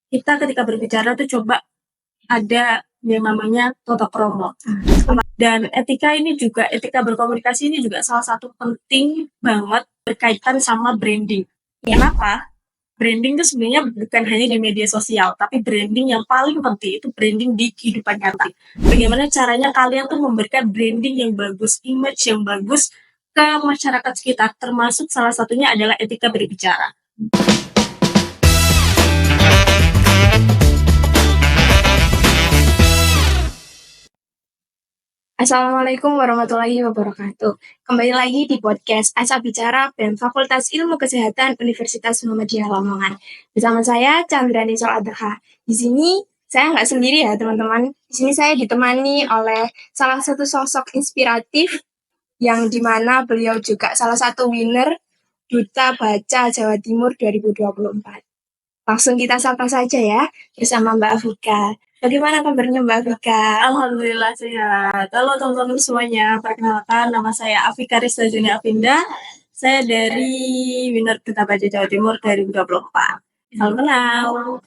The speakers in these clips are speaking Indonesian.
kita ketika berbicara tuh coba ada yang namanya tata krama. Dan etika berkomunikasi ini juga salah satu penting banget berkaitan sama branding. Kenapa? Branding itu sebenarnya bukan hanya di media sosial, tapi branding yang paling penting itu branding di kehidupan nyata. Bagaimana caranya kalian tuh memberikan branding yang bagus, image yang bagus ke masyarakat sekitar, termasuk salah satunya adalah etika berbicara. Assalamualaikum warahmatullahi wabarakatuh. Kembali lagi di podcast Asa Bicara BEM Fakultas Ilmu Kesehatan Universitas Muhammadiyah Lamongan. Bersama saya Chandrani Soladha. Di sini saya nggak sendiri ya teman-teman. Di sini saya ditemani oleh salah satu sosok inspiratif yang dimana beliau juga salah satu winner Duta Baca Jawa Timur 2024. Langsung kita sapa saja ya bersama Mbak Afika. Bagaimana kabarnya Mbak Afika? Alhamdulillah sehat. Halo teman-teman semuanya, perkenalkan nama saya Afika Rizda Juni Afinda. Saya dari Winner Duta Baca Jawa Timur 2024. Salam kenal.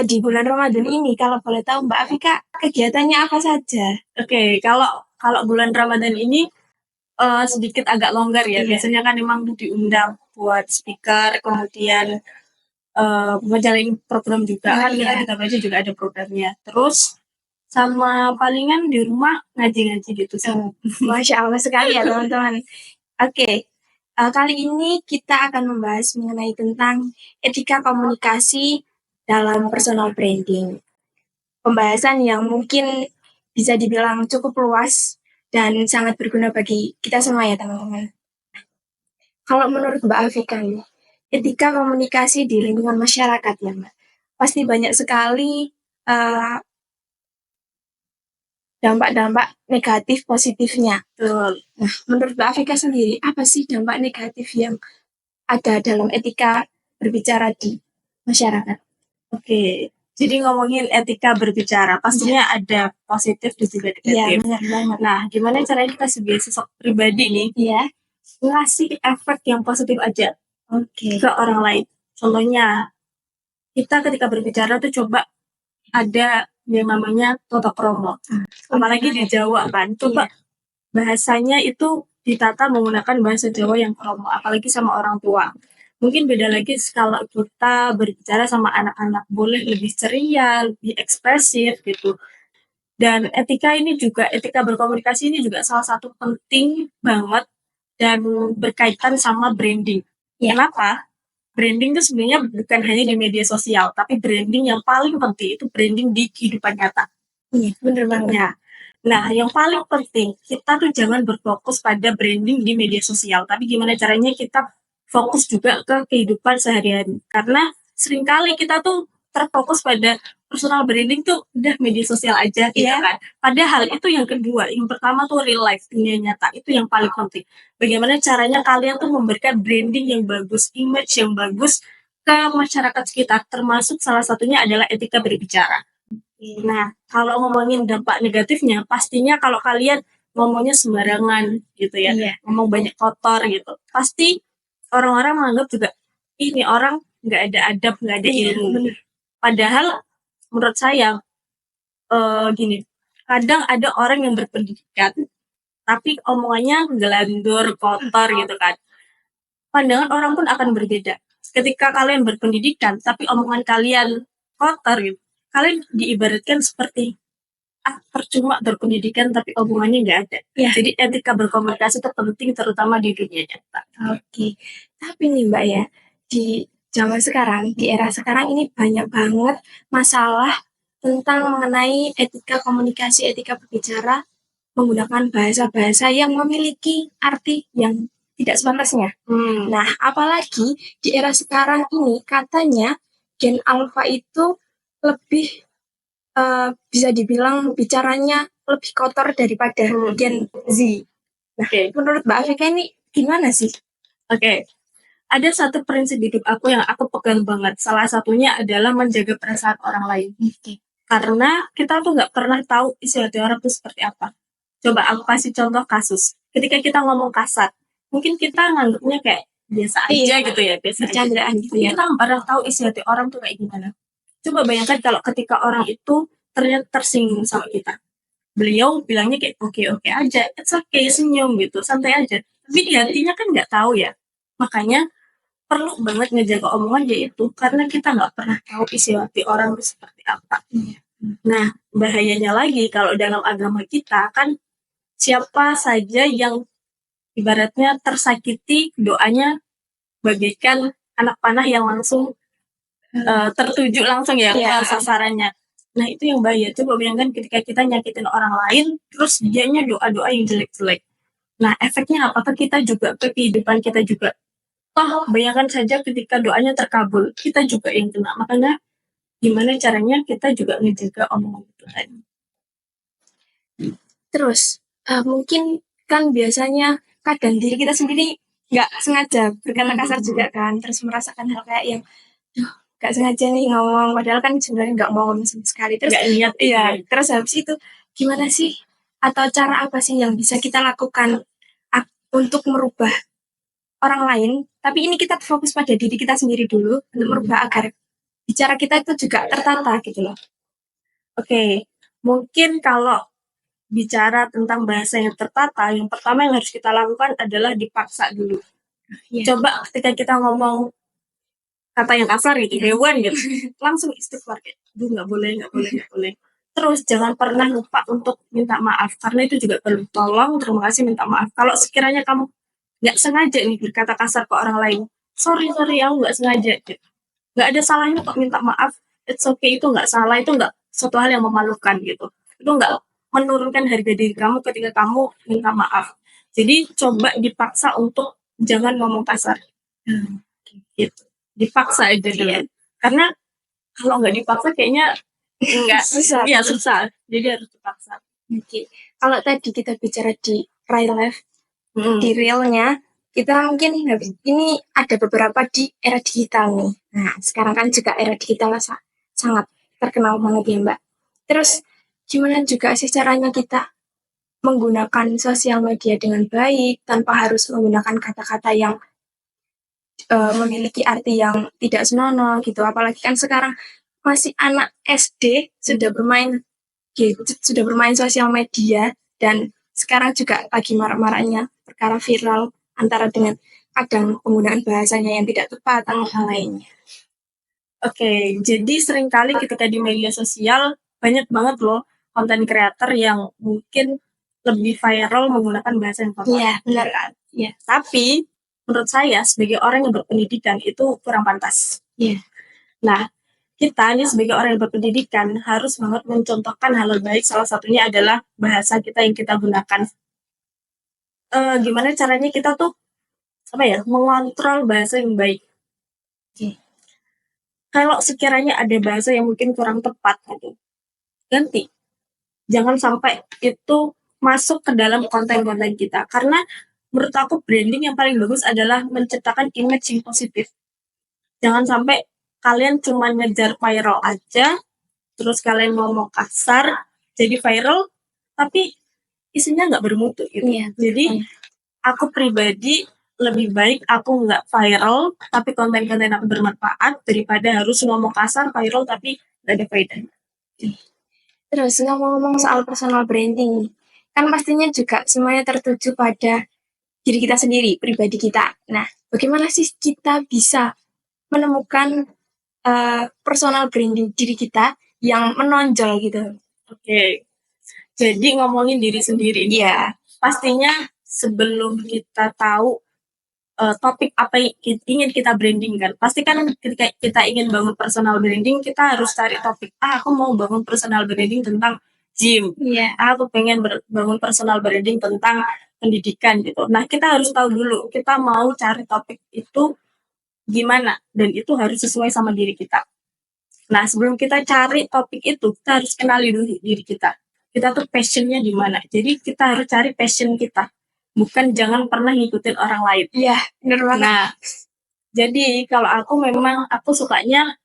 Di bulan Ramadan ini, kalau boleh tahu Mbak Afika, kegiatannya apa saja? Oke, kalau bulan Ramadan ini sedikit agak longgar ya. Iya. Biasanya kan memang diundang buat speaker, kemudian menjalin program juga. Kan kita Duta Baca juga ada programnya. Terus sama palingan di rumah ngaji-ngaji gitu sih. Masya Allah sekali ya teman-teman. Oke, kali ini kita akan membahas mengenai tentang etika komunikasi dalam personal branding. Pembahasan yang mungkin bisa dibilang cukup luas dan sangat berguna bagi kita semua ya teman-teman. Kalau menurut Mbak Afika nih, etika komunikasi di lingkungan masyarakat ya Mbak, pasti banyak sekali dampak-dampak negatif positifnya. Betul. Nah, menurut Mbak Afika sendiri, apa sih dampak negatif yang ada dalam etika berbicara di masyarakat? Oke, jadi ngomongin etika berbicara, pastinya ada positif dan juga Iya, negatif. benar banget. Nah, gimana caranya kita sebagai sosok pribadi nih Iya, ngasih efek yang positif aja oke. ke orang lain. Contohnya, kita ketika berbicara tuh coba ada yang namanya tata krama. Apalagi di Jawa kan, coba bahasanya itu ditata menggunakan bahasa Jawa yang kromo, apalagi sama orang tua. Mungkin beda lagi kalau kita berbicara sama anak-anak, boleh lebih ceria, lebih ekspresif gitu. Dan etika berkomunikasi ini juga salah satu penting banget dan berkaitan sama branding. Kenapa? Branding itu sebenarnya bukan hanya di media sosial, tapi branding yang paling penting itu branding di kehidupan nyata. Iya, bener banget. Ya. Nah, yang paling penting, kita tuh jangan berfokus pada branding di media sosial, tapi gimana caranya kita fokus juga ke kehidupan sehari-hari. Karena seringkali kita tuh terfokus pada personal branding tuh udah media sosial aja gitu kan. Padahal itu yang kedua, yang pertama tuh real life, dunia nyata, itu yang paling penting. Bagaimana caranya kalian tuh memberikan branding yang bagus, image yang bagus ke masyarakat sekitar, termasuk salah satunya adalah etika berbicara. Nah, kalau ngomongin dampak negatifnya, pastinya kalau kalian ngomongnya sembarangan gitu ya, ngomong banyak kotor gitu, pasti orang-orang menganggap juga, ini orang nggak ada adab, nggak ada ilmu. Padahal menurut saya gini, kadang ada orang yang berpendidikan, tapi omongannya gelandur, kotor gitu kan. Pandangan orang pun akan berbeda. Ketika kalian berpendidikan, tapi omongan kalian kotor gitu, kalian diibaratkan seperti percuma berpendidikan tapi omongannya nggak ada. Jadi etika berkomunikasi itu penting terutama di dunia nyata. Oke, tapi nih Mbak ya, di zaman sekarang, di era sekarang ini banyak banget masalah tentang mengenai etika komunikasi, etika berbicara menggunakan bahasa-bahasa yang memiliki arti yang tidak sepantasnya. Nah, apalagi di era sekarang ini katanya Gen Alpha itu lebih bisa dibilang bicaranya lebih kotor daripada Gen Z. Nah, menurut Mbak Afika ini gimana sih? Oke, ada satu prinsip hidup aku yang aku pegang banget. Salah satunya adalah menjaga perasaan orang lain. Karena kita tuh nggak pernah tahu isi hati orang tuh seperti apa. Coba aku kasih contoh kasus. Ketika kita ngomong kasar, mungkin kita nganggapnya kayak biasa aja gitu ya, biasa aja. Bercandaan gitu ya. Kita nggak pernah tahu isi hati orang tuh kayak gimana. Coba bayangkan kalau ketika orang itu ternyata tersinggung sama kita. Beliau bilangnya kayak oke-oke aja, it's okay, senyum gitu, santai aja. Tapi di hatinya kan nggak tahu ya. Makanya perlu banget ngejaga omongan yaitu karena kita nggak pernah tahu isi hati orang itu seperti apa. Nah, bahayanya lagi kalau dalam agama kita kan siapa saja yang ibaratnya tersakiti doanya bagaikan anak panah yang langsung tertuju langsung ya Iya. ke sasarannya. Nah itu yang bahaya. Coba bayangkan ketika kita nyakitin orang lain, terus dianya doa-doa yang jelek-jelek. Nah efeknya apakah kita juga ke kehidupan kita juga? Toh bayangkan saja ketika doanya terkabul, kita juga yang kena. Makanya gimana caranya kita juga ngejaga omongan itu tadi. Terus mungkin kan biasanya kadang diri kita sendiri nggak sengaja berkata kasar juga kan, terus merasakan hal kayak yang nggak sengaja nih ngomong, padahal kan sebenarnya nggak mau ngomong sama sekali. Terus Nggak niat gitu iya, ya. terus habis itu gimana sih atau cara apa sih yang bisa kita lakukan untuk merubah orang lain? Tapi ini kita fokus pada diri kita sendiri dulu untuk merubah agar bicara kita itu juga tertata gitu loh. Oke, mungkin kalau bicara tentang bahasa yang tertata, yang pertama yang harus kita lakukan adalah dipaksa dulu. Iya. Coba ketika kita ngomong kata yang kasar gitu, hewan gitu, langsung istighfar kayak, aduh nggak boleh, nggak boleh, nggak boleh. Terus jangan pernah lupa untuk minta maaf, karena itu juga perlu. Tolong, terima kasih, minta maaf. Kalau sekiranya kamu nggak sengaja nih berkata kasar ke orang lain, sorry, aku nggak sengaja gitu. Nggak ada salahnya kok minta maaf, it's okay, itu nggak salah, itu nggak suatu hal yang memalukan gitu. Itu nggak menurunkan harga diri kamu ketika kamu minta maaf. Jadi coba dipaksa untuk jangan ngomong kasar. Gitu. Dipaksa aja dulu. Iya. Karena kalau nggak dipaksa kayaknya nggak Susah. Iya susah. Jadi harus dipaksa. Oke. Kalau tadi kita bicara di real life, Hmm. di realnya kita mungkin ini ada beberapa di era digital nih. Nah, sekarang kan juga era digital sangat terkenal banget ya, Mbak. Terus gimana juga sih caranya kita menggunakan sosial media dengan baik tanpa harus menggunakan kata-kata yang memiliki arti yang tidak senonoh gitu. Apalagi kan sekarang masih anak SD sudah bermain gadget, sudah bermain sosial media, dan sekarang juga lagi marak-maraknya perkara viral antara dengan kadang penggunaan bahasanya yang tidak tepat atau hal lainnya. Oke, jadi seringkali ketika di media sosial banyak banget loh konten kreator yang mungkin lebih viral menggunakan bahasa yang kotor. Iya, benar. kan? Iya. Tapi menurut saya sebagai orang yang berpendidikan itu kurang pantas. Iya. Nah, kita ini sebagai orang yang berpendidikan harus banget mencontohkan hal baik. Salah satunya adalah bahasa kita yang kita gunakan. Gimana caranya kita tuh mengontrol bahasa yang baik. Kalau sekiranya ada bahasa yang mungkin kurang tepat gitu, ganti. Jangan sampai itu masuk ke dalam konten-konten kita. Karena menurut aku branding yang paling bagus adalah menciptakan image yang positif. Jangan sampai kalian cuma ngejar viral aja, terus kalian ngomong kasar, jadi viral, tapi isinya nggak bermutu gitu. Iya. Jadi aku pribadi lebih baik aku nggak viral, tapi konten-konten aku bermanfaat daripada harus ngomong kasar, viral tapi nggak ada faedahnya. Terus ngomong-ngomong soal personal branding, kan pastinya juga semuanya tertuju pada diri kita sendiri, pribadi kita. Nah, bagaimana sih kita bisa menemukan personal branding diri kita yang menonjol gitu? Oke, jadi ngomongin diri sendiri. Iya. Pastinya sebelum kita tahu topik apa yang ingin kita branding kan. Pasti kan ketika kita ingin bangun personal branding, kita harus cari topik. Aku mau bangun personal branding tentang gym. Iya. Aku pengen bangun personal branding tentang pendidikan gitu. Nah, kita harus tahu dulu kita mau cari topik itu gimana dan itu harus sesuai sama diri kita. Nah, sebelum kita cari topik itu, kita harus kenali dulu diri kita. Kita tuh passionnya di mana. Jadi kita harus cari passion kita. Bukan jangan pernah ngikutin orang lain. Iya, benar banget. Nah, jadi kalau aku sukanya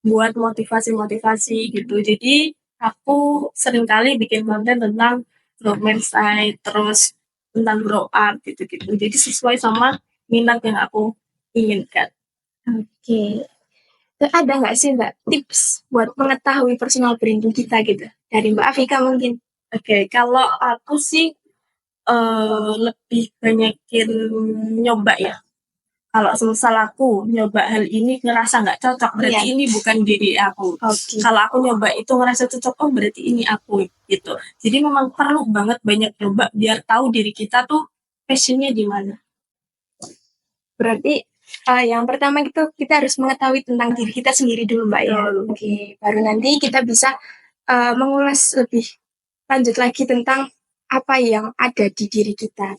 buat motivasi-motivasi gitu. Jadi aku seringkali bikin konten tentang romance side, terus tentang grow up gitu-gitu. Jadi sesuai sama minat yang aku inginkan. Oke. Ada nggak sih Mbak tips buat mengetahui personal branding kita gitu? Dari Mbak Afika mungkin. Oke, kalau aku sih lebih banyakin nyoba ya. Kalau semisal aku nyoba hal ini ngerasa nggak cocok, berarti Iya. ini bukan diri aku. Oke. Kalau aku nyoba itu ngerasa cocok, oh berarti ini aku gitu. Jadi memang perlu banget banyak nyoba biar tahu diri kita tuh passionnya di mana. Berarti yang pertama itu kita harus mengetahui tentang diri kita sendiri dulu Mbak ya. Betul. Oke, baru nanti kita bisa mengulas lebih lanjut lagi tentang apa yang ada di diri kita.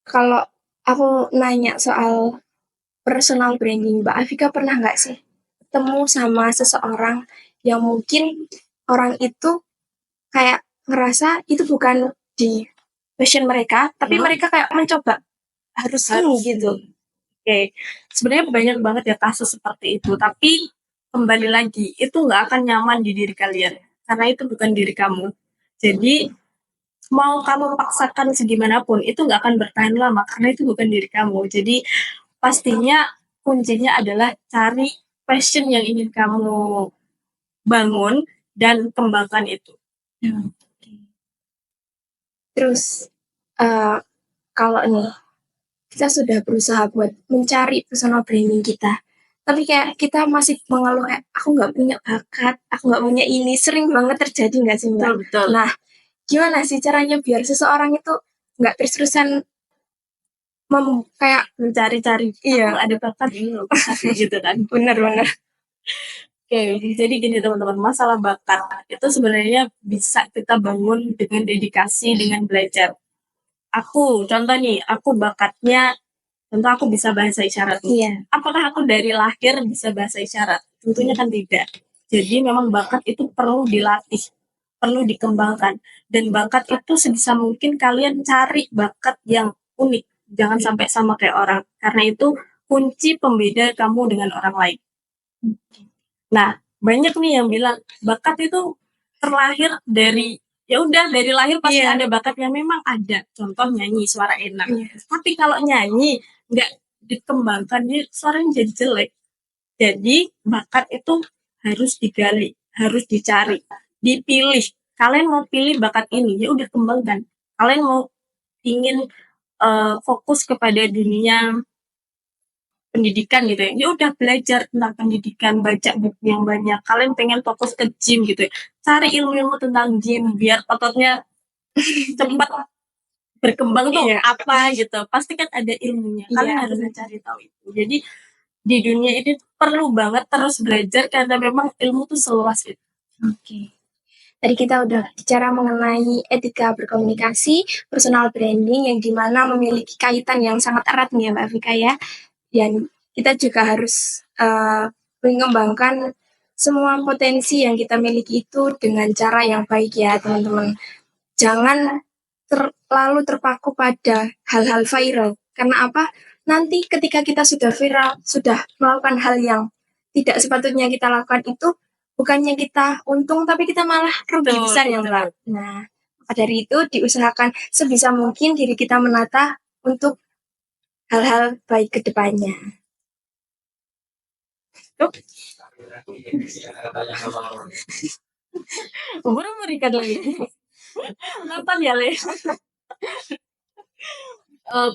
Kalau aku nanya soal personal branding, Mbak Afika pernah nggak sih ketemu sama seseorang yang mungkin orang itu kayak ngerasa itu bukan di passion mereka, tapi mereka kayak mencoba harus ini gitu. Oke, sebenarnya banyak banget ya kasus seperti itu. Tapi kembali lagi, itu nggak akan nyaman di diri kalian karena itu bukan diri kamu. Jadi mau kamu paksakan segimanapun itu nggak akan bertahan lama karena itu bukan diri kamu. Jadi pastinya kuncinya adalah cari passion yang ingin kamu bangun dan kembangkan itu. Terus kalau nih kita sudah berusaha buat mencari personal branding kita, tapi kayak kita masih mengeluh kayak aku nggak punya bakat, aku nggak punya ini, sering banget terjadi nggak sih Mbak? Betul. Nah, gimana sih caranya biar seseorang itu nggak terus-terusan kayak Mencari-cari, iya, ada bakat gitu kan. bener-bener. Oke, jadi gini teman-teman, masalah bakat itu sebenarnya bisa kita bangun dengan dedikasi, dengan belajar. Contoh nih, aku bakatnya, contoh aku bisa bahasa isyarat. Iya. Apakah aku dari lahir bisa bahasa isyarat? Tentunya kan tidak. Jadi memang bakat itu perlu dilatih, perlu dikembangkan. Dan bakat itu sebisa mungkin kalian cari bakat yang unik. Jangan sampai sama kayak orang. Karena itu kunci pembeda kamu dengan orang lain. Nah, banyak nih yang bilang bakat itu terlahir dari ya udah dari lahir pasti Iya. ada bakatnya memang ada. Contoh nyanyi suara enak. Iya. Tapi kalau nyanyi nggak dikembangkan dia suaranya jadi jelek. Jadi bakat itu harus digali, harus dicari, dipilih. Kalian mau pilih bakat ini, ya udah kembangkan. Kalian mau ingin fokus kepada dunia pendidikan gitu ya udah belajar tentang pendidikan, baca buku yang banyak. Kalian pengen fokus ke gym gitu ya, cari ilmu-ilmu tentang gym biar ototnya cepat berkembang tuh Iya. apa gitu. Pasti kan ada ilmunya. Kalian Iya. harus mencari tahu itu. Jadi di dunia ini perlu banget terus belajar karena memang ilmu tuh seluas itu. Oke. Tadi kita udah bicara mengenai etika berkomunikasi, personal branding yang dimana memiliki kaitan yang sangat erat nih ya Mbak Vika ya. Dan kita juga harus mengembangkan semua potensi yang kita miliki itu dengan cara yang baik ya teman-teman. Jangan terlalu terpaku pada hal-hal viral. Karena apa? Nanti ketika kita sudah viral, sudah melakukan hal yang tidak sepatutnya kita lakukan itu, bukannya kita untung, tapi kita malah rugi besar ya Mbak. Nah, maka dari itu diusahakan sebisa mungkin diri kita menata untuk hal-hal baik ke depannya. Baru memberikan lagi. Nonton ya, Le.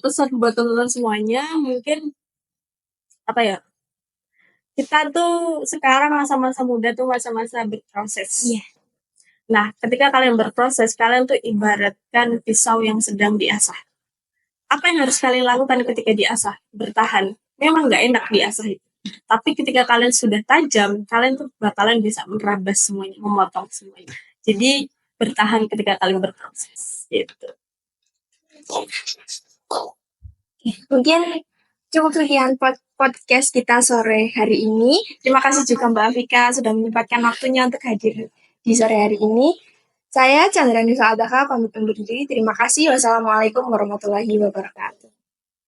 Pesan buat teman-teman semuanya, mungkin apa ya? Kita tuh sekarang masa-masa muda tuh masa-masa berproses. Iya. Nah, ketika kalian berproses, kalian tuh ibaratkan pisau yang sedang diasah. Apa yang harus kalian lakukan ketika diasah? Bertahan. Memang nggak enak diasah itu. Tapi ketika kalian sudah tajam, kalian tuh bakalan bisa merabas semuanya, memotong semuanya. Jadi bertahan ketika kalian berproses. Gitu. Mungkin cukup sekian podcast kita sore hari ini. Terima kasih juga Mbak Afika sudah menyempatkan waktunya untuk hadir di sore hari ini. Saya Chandra Nisa Adaka, pamit undur diri. Terima kasih. Wassalamualaikum warahmatullahi wabarakatuh.